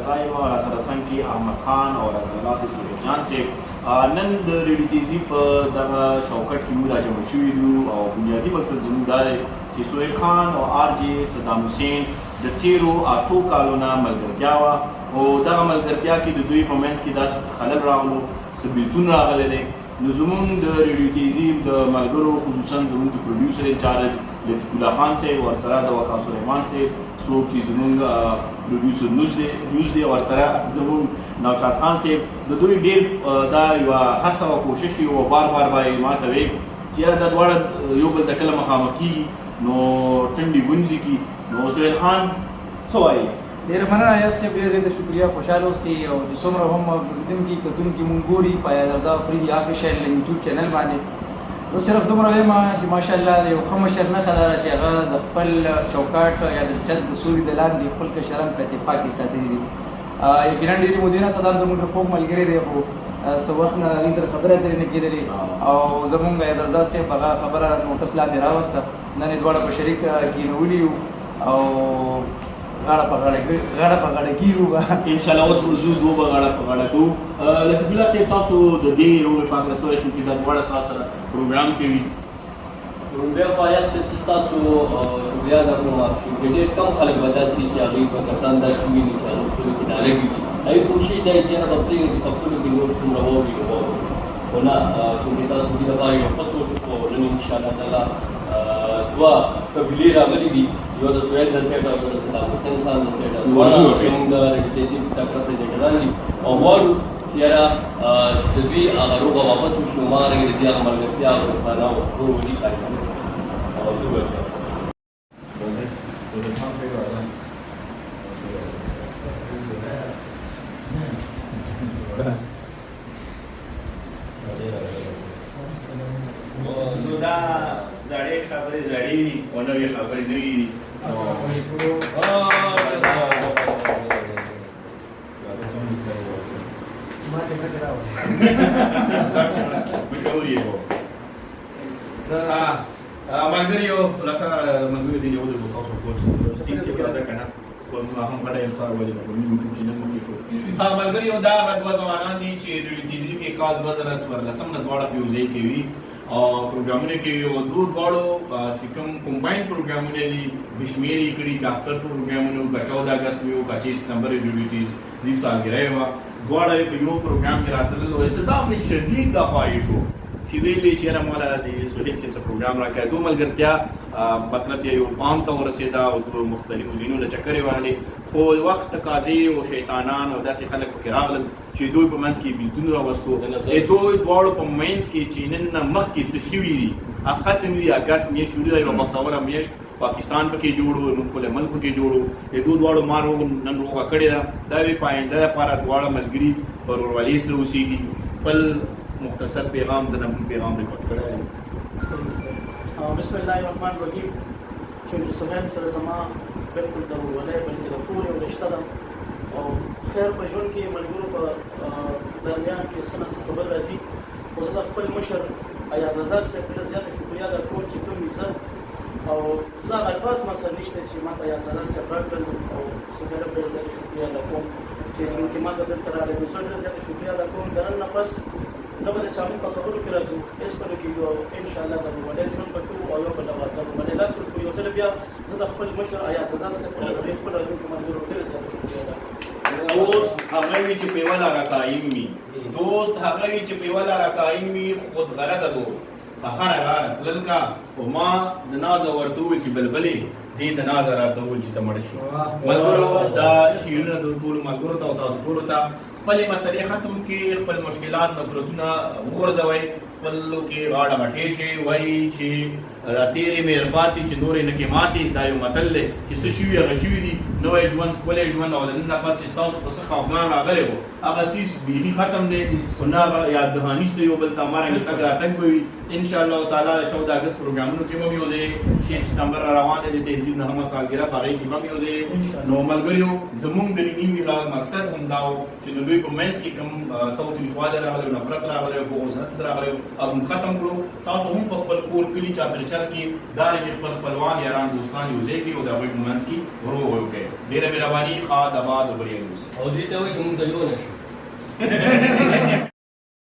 ځای و راسره څنګ کې احمد خان او رضا سلیمان صاحب نن د ریډیو تیزي په دغه چوکټ کې موږ راجمع شوي یو او بنیادي مقصد زموږ دا دی چې سهیل خان او آر جې صدام حسین د تیرو اتو کالو نه ملګرتیا وه او دغه ملګرتیا کې د دوی په منځ کې داسې خلل راغلو څه بېلتون راغلی دی نو زموږ د ریډیو تیزي د ملګرو خصوصا زموږ د پروډیوسر انچارج لطیف الله خان صاحب ورسره د وقار سلیمان صاحب څوک چې زموږ پروډیوسر نیوز دی ورسره زموږ نوشاد خان صاحب د دوی ډېر دا یوه هڅه او کوشش یې و بار بار به یې ما ته ویل چې یاره دا دواړه یو بل ته کله مخامخ کېږي نو ټنډې ګونځې کړي نو سهیل خان څه وایي ډېره مننه ایاز صاحب ډېر زیاته شکریه خوشحاله اوسئ او چې څومره هم اورېدونکي کتونکي مونږ ګوري په رضا افریدي آفیشل یوټیوب چینل باندې زه صرف دومره وایم چې ماشاءالله د یو ښه مشر نښه ده چې هغه د خپل چوکاټ یا د چت د سوري د لاندې خپل کشران په اتفاق کې ساتلي دي یقینا ډېرې مودې نه صدام زموږ د خوږ ملګری دی خو څه وخت نه هغې سره خبره ترې نه کېدلې او زموږ رضا صاحب هغه خبره نوټس لاندې راوسته نن یې دواړه په شریک کېنولي یو او غاړه په غاړه کېږو انشاءالله اوس به ځو دوه به غاړه په غاړه کوو لطیف الله صاحب تاسو د دې روغې پاک رسولی شو چې دا دواړه ستا سره پروګرام کوي بیا خو ایاز صاحب چې ستاسو شکریه ادا کوم چې ډېر کم خلک به داسې وي چې هغوی به کسان داسې وویني چې هغوی خپلو کې ډالګې وي هغوی کوشش دا وي چې یاره به پرېږدي په خپلو کې نور څومره واوري نو واوري خو نه چونکې تاسو دې لپاره یو ښه سوچ وکړو نن انشاءالله تعالی دوه قبیلې راغلي دي یو د سهیل د سایډه او د صدام حسین خان د سایډه دواړه زموږ د ریډیو تکړه جګړان دي او غواړو چې یاره د دوی هغه روغه واپس وشي ما رنګې د دوی هغه ملګرتیا او دوستانه او ټول ولي کاږي او زه نو دا زړې خبرې زړې وي او نوې خبرې نوې وي ملګریو راسره ملګري دې یو د تاسو کوچ سین چې راځه کنه هم غړی انتخاب ولې په یوټیوب چینل مو کې شو ملګریو دا دوه ځوانان دي چې ریډیو تیزي کې کال 2014 نه دواړه په یو ځای کې وي او پروګرامونه کوي او دواړو چې کوم کمباین پروګرامونه دي بشمیر یې کړي که اختر پروګرامونه که 14 اګست وي که 26 سپتمبر ریډیو تیزي سالګرۍ وه دواړه په یو پروګرام کې راتلل او استدام شدید د خواهش و چې ویلې چې یاره ماله د سهیل صاحب څه پروګرام راکړی دوه ملګرتیا مطلب یو عام ته ورسېده او دوه مختلفو ځایونو له چکرې وهلې خو وخت تقاضې او شیطانان او داسې خلک پکې راغلل چې دوی په منځ کې بېلتون راوستو دوی دواړو په منځ کې چې نن نه مخکې څه شوي دي ختم دي اګست میاشت شروع ده یوه بختوره میاشت پاکستان پکې جوړ و موږ خپل ملک پکې جوړ و دوی دواړو ما نن روغه کړې ده دا وی په آینده لپاره دواړه ملګري په ورورولۍ سره اوسېږي خپل مختصر پیغام د نبوي پیغام ریکارډ کړی دی بسم الله الرحمن الرحیم چونکې سهیل سره زما بلکل د ورورولۍ بلکې د ټول یو رشته ده او خیر په ژوند کې ملګرو په درمیان کې څه نه څه خبر راځي خو زه د خپل مشر ایاز رضا صاحب ډېره زیاته شکریه ادا کوم چې کوم عزت او زه هغه الفاظ ما سره نشته چې ما ته ایاز رضا صاحب راکړل او سهیل ډېره زیاته شکریه ادا کوم چې چونکې ما ته دلته راغلی نو زه ډېره زیاته شکریه ادا کوم د نن نه پس نه به د چا موږ په خبرو کې راځو هېڅ به نه کېږو او انشاءالله د ورورولۍ ژوند به کوو او یو بل ته د ورورولۍ لاس ورکړو یو ځل بیا زه د خپل مشر ایاز رضا صاحب په نوم خپل راتلونکي ملګرو ډېره زیاته شکریه ادا کوم دوست هغه وي چې په یوه لاره قایم وي دوست هغه وي چې په یوه لاره قایم وي خود غرضه دوست په هره لاره تلل کا خو ما د نازه ورته وویل چې بلبلې دې د نازه راته وویل چې ته مړه شي ملګرو دا شعرونه د ټولو ملګرو ته او تاسو ټولو ته خپلې مسلې ختم کړي خپل مشکلات نفرتونه وغورځوئ خپلو کې غاړه مټې شي وایي چې تیرې مهرباتې چې نورې نه کې ماتې دا یو متل دی چې څه شوي هغه شوي دي نوی ژوند ښکلی ژوند او د نن نه پس چې ستاسو په څه خفګان راغلی و هغه څیز بیخي ختم دی خو نه هغه یاد دهاني شته یو بل ته همارنګې تګ راتګ به وي انشاءالله تعالی د 14 اګست پروګرامونو کې به هم یو ځای 6 سپتمبر را روان دی د تهذیب نهمه سالګره په هغې کې به هم یو ځای نو ملګریو زموږ د ننني ولاګ مقصد هم دا و چې د دوی په منځ کې کوم تاوتریخوالی راغلی و نفرت راغلی و بغض حسد راغلی و هغه هم ختم کړو تاسو هم په خپل کور کلي چاپېریال کې دا خپل خپلوان یاران دوستان یو ځای کې او د هغوی په منځ کې ورو وکړئ ډېره مهرباني ښه د باد بریالي اوسئ او دې ته وایي چې موږ ته یو نه شو